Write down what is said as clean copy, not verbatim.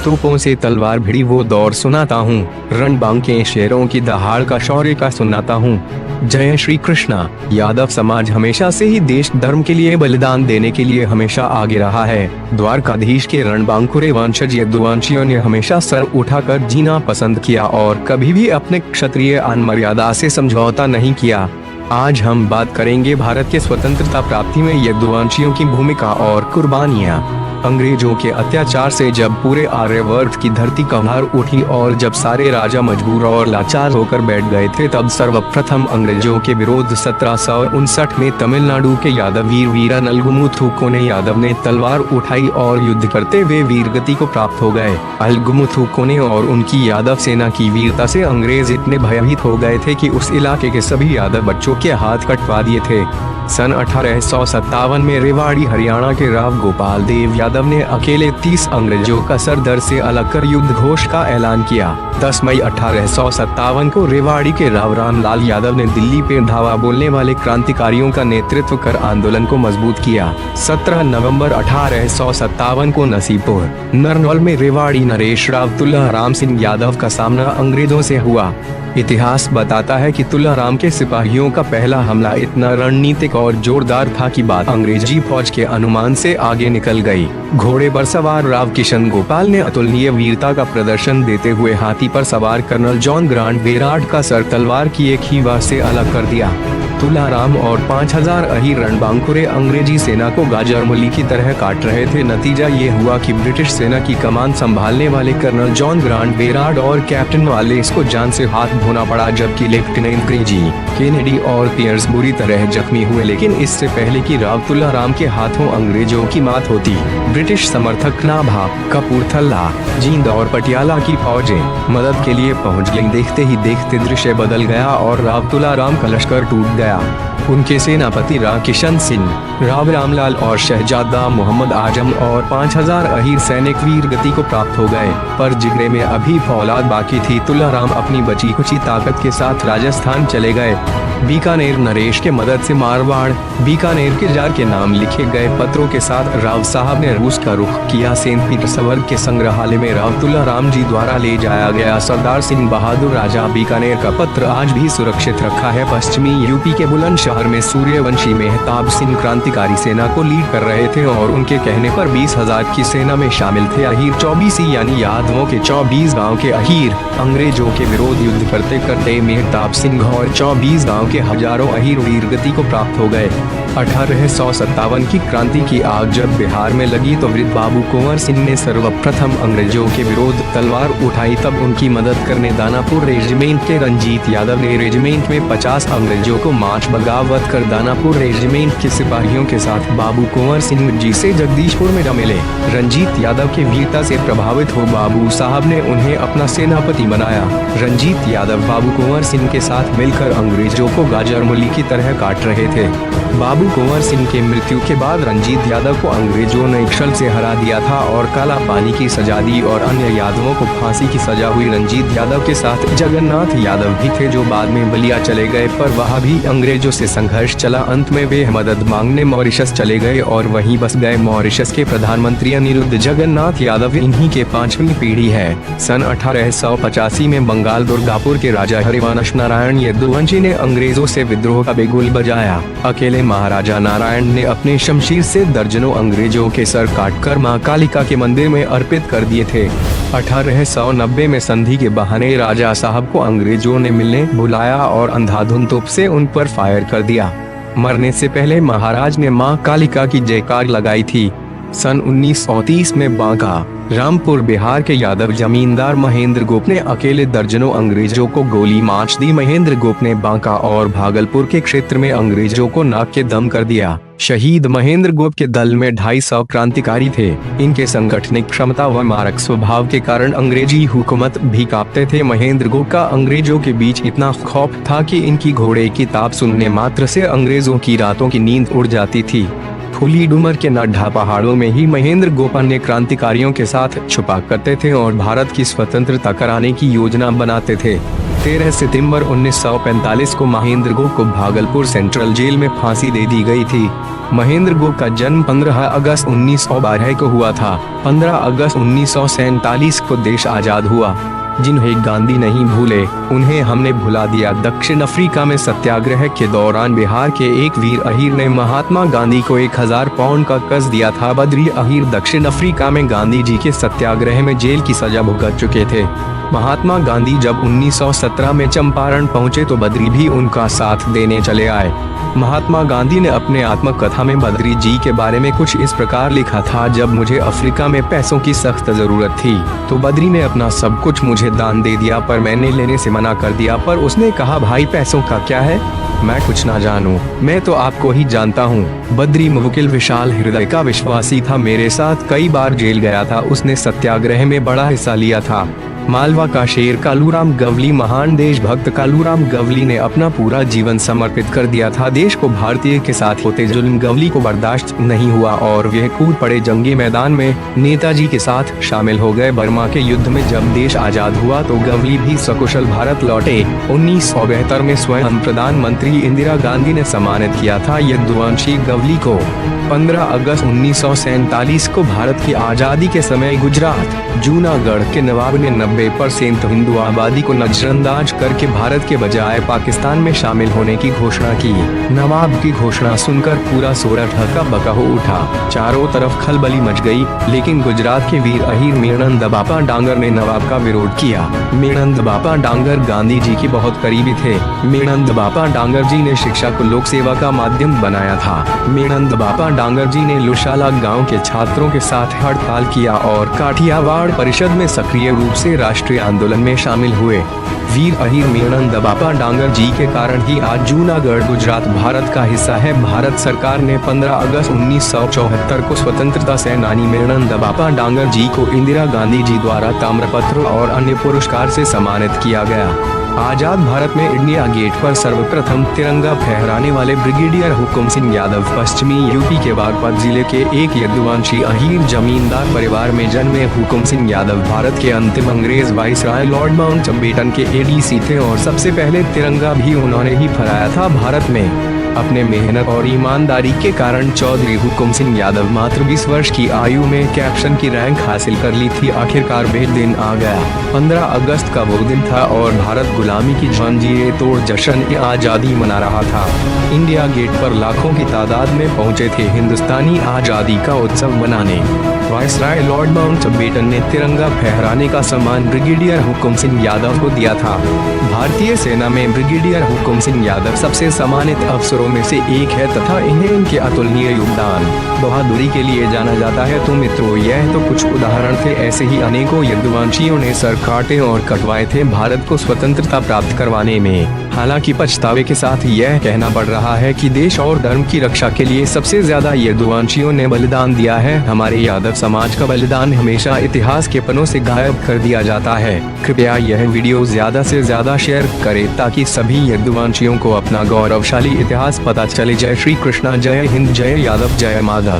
तोपों से तलवार भिड़ी वो दौर सुनाता हूँ, रणबांग के शेरों की दहाड़ का शौर्य का सुनाता हूँ। जय श्री कृष्णा। यादव समाज हमेशा से ही देश धर्म के लिए बलिदान देने के लिए हमेशा आगे रहा है। द्वारकाधीश के रणबांकुरे वंशज यदुवंशियों ने हमेशा सर उठाकर जीना पसंद किया और कभी भी अपने क्षत्रिय आन मर्यादा से समझौता नहीं किया। आज हम बात करेंगे भारत के स्वतंत्रता प्राप्ति में यदुवंशियों की भूमिका और कुर्बानियां। अंग्रेजों के अत्याचार से जब पूरे आर्यवर्त की धरती कंगार उठी और जब सारे राजा मजबूर और लाचार होकर बैठ गए थे, तब सर्वप्रथम अंग्रेजों के विरोध 1759 में तमिलनाडु के यादव वीर वीरा अलगुमुथु ने यादव ने तलवार उठाई और युद्ध करते हुए वीरगति को प्राप्त हो गए। अलगुमुथु ने और उनकी यादव सेना की वीरता से अंग्रेज इतने भयभीत हो गए थे कि उस इलाके के सभी यादव बच्चों के हाथ कटवा दिए थे। सन 1857 में रेवाड़ी हरियाणा के राव गोपाल देव यादव ने अकेले 30 अंग्रेजों का सरदर से अलग कर युद्ध घोष का ऐलान किया। 10 मई 1857 को रेवाड़ी के राव रामलाल यादव ने दिल्ली पे धावा बोलने वाले क्रांतिकारियों का नेतृत्व कर आंदोलन को मजबूत किया। 17 नवंबर 1857 को नसीबपुर नरनौल में रेवाड़ी नरेश राव तुलाराम सिंह यादव का सामना अंग्रेजों से हुआ। इतिहास बताता है कि तुलाराम के सिपाहियों का पहला हमला इतना रणनीतिक और जोरदार था कि बात अंग्रेजी फौज के अनुमान से आगे निकल गई। घोड़े पर सवार राव किशन गोपाल ने अतुलनीय वीरता का प्रदर्शन देते हुए हाथी पर सवार कर्नल जॉन ग्रांट बेराड का सर तलवार की एक ही वार से अलग कर दिया। तुलाराम और 5000 अहीर रणबांकुरे अंग्रेजी सेना को गाजर मूली की तरह काट रहे थे। नतीजा ये हुआ कि ब्रिटिश सेना की कमान संभालने वाले कर्नल जॉन ग्रांट बेराड और कैप्टन वालेस को जान से हाथ धोना पड़ा, जबकि लेफ्टिनेंट ग्रेजी, केनेडी और पियर्स बुरी तरह जख्मी हुए। लेकिन इससे पहले कि राव तुलाराम के हाथों अंग्रेजों की मात होती, ब्रिटिश समर्थक नाभा, कपूरथला, जींद और पटियाला की फौजें मदद के लिए पहुंच गईं। देखते ही देखते दृश्य बदल गया और राव तुलाराम का लश्कर टूट गया। उनके सेनापति राव किशन सिंह, राव रामलाल और शहजादा मोहम्मद आजम और 5000 अहीर सैनिक वीर गति को प्राप्त हो गए, पर जिगरे में अभी फौलाद बाकी थी। तुलाराम अपनी बची कुची ताकत के साथ राजस्थान चले गए। बीकानेर नरेश के मदद से मारवाड़, बीकानेर के जार के नाम लिखे गए पत्रों के साथ राव साहब ने रूस का रुख किया। सेंट पीटर्सबर्ग के संग्रहालय में राव तुलाराम जी द्वारा ले जाया गया सरदार सिंह बहादुर राजा बीकानेर का पत्र आज भी सुरक्षित रखा है। पश्चिमी यूपी के बुलंदशहर में सूर्यवंशी मेहताब सिंह क्रांतिकारी सेना को लीड कर रहे थे और उनके कहने पर 20,000 की सेना में शामिल थे अहीर 24 यानी यादवों के 24 गाँव के अहीर। अंग्रेजों के विरोध युद्ध करते करते मेहताब सिंह और 24 गाँव के हजारों अहीर वीरगति को प्राप्त हो गए। 1857 की क्रांति की आग जब बिहार में लगी तो वृद्ध बाबू कुंवर सिंह ने सर्वप्रथम अंग्रेजों के विरोध तलवार उठाई। तब उनकी मदद करने दानापुर रेजिमेंट के रंजीत यादव ने रेजिमेंट में 50 अंग्रेजों को मार्च बगावत कर दानापुर रेजिमेंट के सिपाहियों के साथ बाबू कुंवर सिंह जी से जगदीशपुर में मिले। रंजीत यादव के वीरता से प्रभावित हो बाबू साहब ने उन्हें अपना सेनापति बनाया। रंजीत यादव बाबू कुंवर सिंह के साथ मिलकर अंग्रेजों को गाजर मूली की तरह काट रहे थे। बाबू कुंवर सिंह के मृत्यु के बाद रंजीत यादव को अंग्रेजों ने छल से हरा दिया था और काला पानी की सजा दी और अन्य यादवों को फांसी की सजा हुई। रंजीत यादव के साथ जगन्नाथ यादव भी थे जो बाद में बलिया चले गए, पर वहाँ भी अंग्रेजों से संघर्ष चला। अंत में वे मदद मांगने मॉरिशस चले गए और वहीं बस गए। मॉरिशस के प्रधानमंत्री अनिरुद्ध जगन्नाथ यादव इन्हीं के 5वीं पीढ़ी है। सन 1885 में बंगाल दुर्गापुर के राजा हरिवंश नारायण यदुवंशी ने अंग्रेजों से विद्रोह का बिगुल बजाया। अकेले महाराजा नारायण ने अपने शमशीर से दर्जनों अंग्रेजों के सर काटकर मां कालिका के मंदिर में अर्पित कर दिए थे। 1890 में संधि के बहाने राजा साहब को अंग्रेजों ने मिलने बुलाया और अंधाधुंध तोप से उन पर फायर कर दिया। मरने से पहले महाराज ने मां कालिका की जयकार लगाई थी। सन 1930 में बांका रामपुर बिहार के यादव जमींदार महेंद्र गोप ने अकेले दर्जनों अंग्रेजों को गोली मार दी। महेंद्र गोप ने बांका और भागलपुर के क्षेत्र में अंग्रेजों को नाक के दम कर दिया। शहीद महेंद्र गोप के दल में 250 क्रांतिकारी थे। इनके संगठनिक क्षमता व मारक स्वभाव के कारण अंग्रेजी हुकूमत भी कांपते थे। महेंद्र गोप का अंग्रेजों के बीच इतना खौफ था कि इनकी घोड़े की ताप सुनने मात्र से अंग्रेजों की रातों की नींद उड़ जाती थी। खुली डूमर के नड्ढा पहाड़ों में ही महेंद्र गोपाल ने क्रांतिकारियों के साथ छुपा करते थे और भारत की स्वतंत्रता कराने की योजना बनाते थे। 13 सितंबर 1945 को महेंद्र गोप को भागलपुर सेंट्रल जेल में फांसी दे दी गई थी। महेंद्र गोप का जन्म 15 अगस्त 1912 को हुआ था। 15 अगस्त 1947 को देश आजाद हुआ। जिन्हें गांधी नहीं भूले उन्हें हमने भुला दिया। दक्षिण अफ्रीका में सत्याग्रह के दौरान बिहार के एक वीर अहीर ने महात्मा गांधी को 1000 पाउंड का कर्ज दिया था। बद्री अहीर दक्षिण अफ्रीका में गांधी जी के सत्याग्रह में जेल की सजा भुगत चुके थे। महात्मा गांधी जब 1917 में चंपारण पहुंचे तो बद्री भी उनका साथ देने चले आए। महात्मा गांधी ने अपने आत्मकथा में बद्री जी के बारे में कुछ इस प्रकार लिखा था, जब मुझे अफ्रीका में पैसों की सख्त जरूरत थी तो बद्री ने अपना सब कुछ मुझे दान दे दिया, पर मैंने लेने से मना कर दिया। पर उसने कहा, भाई पैसों का क्या है, मैं कुछ ना जानूं, मैं तो आपको ही जानता हूँ। बद्री मुवकिल विशाल हृदय का विश्वासी था, मेरे साथ कई बार जेल गया था। उसने सत्याग्रह में बड़ा हिस्सा लिया था। मालवा का शेर कालूराम गवली, महान देशभक्त कालूराम गवली ने अपना पूरा जीवन समर्पित कर दिया था देश को। भारतीय के साथ होते जुल्म गवली को बर्दाश्त नहीं हुआ और वह कूद पड़े जंगी मैदान में नेताजी के साथ शामिल हो गए। बर्मा के युद्ध में जब देश आजाद हुआ तो गवली भी सकुशल भारत लौटे। 1972 में स्वयं प्रधानमंत्री इंदिरा गांधी ने सम्मानित किया था यदुवंशी गवली को। 15 अगस्त 1947 को भारत की आजादी के समय गुजरात जूनागढ़ के नवाब ने 90% हिंदू आबादी को नजरअंदाज करके भारत के बजाय पाकिस्तान में शामिल होने की घोषणा की। नवाब की घोषणा सुनकर पूरा सोरठ हक्का बका हो उठा। चारों तरफ खलबली मच गई, लेकिन गुजरात के वीर अहीर मेणंद बापा डांगर ने नवाब का विरोध किया। मेणंद बापा डांगर गांधी जी के बहुत करीबी थे। मेणंद बापा डांगर जी ने शिक्षा को लोक सेवा का माध्यम बनाया था। मेणंद बापा डांगर जी ने लुशाला गांव के छात्रों के साथ हड़ताल किया और काठियावाड़ परिषद में सक्रिय रूप से राष्ट्रीय आंदोलन में शामिल हुए। वीर अहीर मेणंद बापा डांगर जी के कारण ही आज जूनागढ़ गुजरात भारत का हिस्सा है। भारत सरकार ने 15 अगस्त 1974 को स्वतंत्रता सेनानी मेणंद बापा डांगर जी को इंदिरा गांधी जी द्वारा ताम्रपत्र और अन्य पुरस्कार से सम्मानित किया गया। आजाद भारत में इंडिया गेट पर सर्वप्रथम तिरंगा फहराने वाले ब्रिगेडियर हुकुम सिंह यादव पश्चिमी यूपी के बागपत जिले के एक यदुवंशी अहीर जमींदार परिवार में जन्मे। हुकुम सिंह यादव भारत के अंतिम अंग्रेज वाइसराय लॉर्ड माउंटबेटन के एडीसी थे और सबसे पहले तिरंगा भी उन्होंने ही फहराया था भारत में। अपने मेहनत और ईमानदारी के कारण चौधरी हुकुम सिंह यादव मात्र 20 वर्ष की आयु में कैप्टन की रैंक हासिल कर ली थी। आखिरकार वह दिन आ गया। 15 अगस्त का वो दिन था और भारत गुलामी की जंजीरें तोड़ जश्न आजादी मना रहा था। इंडिया गेट पर लाखों की तादाद में पहुंचे थे हिंदुस्तानी आजादी का उत्सव मनाने। वाइसराय लॉर्ड माउंटबेटन ने तिरंगा फहराने का सम्मान ब्रिगेडियर हुकुम सिंह यादव को दिया था। भारतीय सेना में ब्रिगेडियर हुकुम सिंह यादव सबसे सम्मानित अफसरों में से एक है तथा इन्हें इनके अतुलनीय योगदान बहादुरी के लिए जाना जाता है। तो मित्रों, यह तो कुछ उदाहरण थे। ऐसे ही अनेकों यदुवंशियों ने सर काटे और कटवाए थे भारत को स्वतंत्रता प्राप्त करवाने में। हालांकि पछतावे के साथ यह कहना पड़ रहा है कि देश और धर्म की रक्षा के लिए सबसे ज्यादा यदुवंशियों ने बलिदान दिया है। हमारे यादव समाज का बलिदान हमेशा इतिहास के पन्नों से गायब कर दिया जाता है। कृपया यह वीडियो ज्यादा से ज्यादा शेयर करें ताकि सभी यदुवंशियों को अपना गौरवशाली इतिहास पता चले। जय श्री कृष्णा, जय हिंद, जय यादव, जय माधव।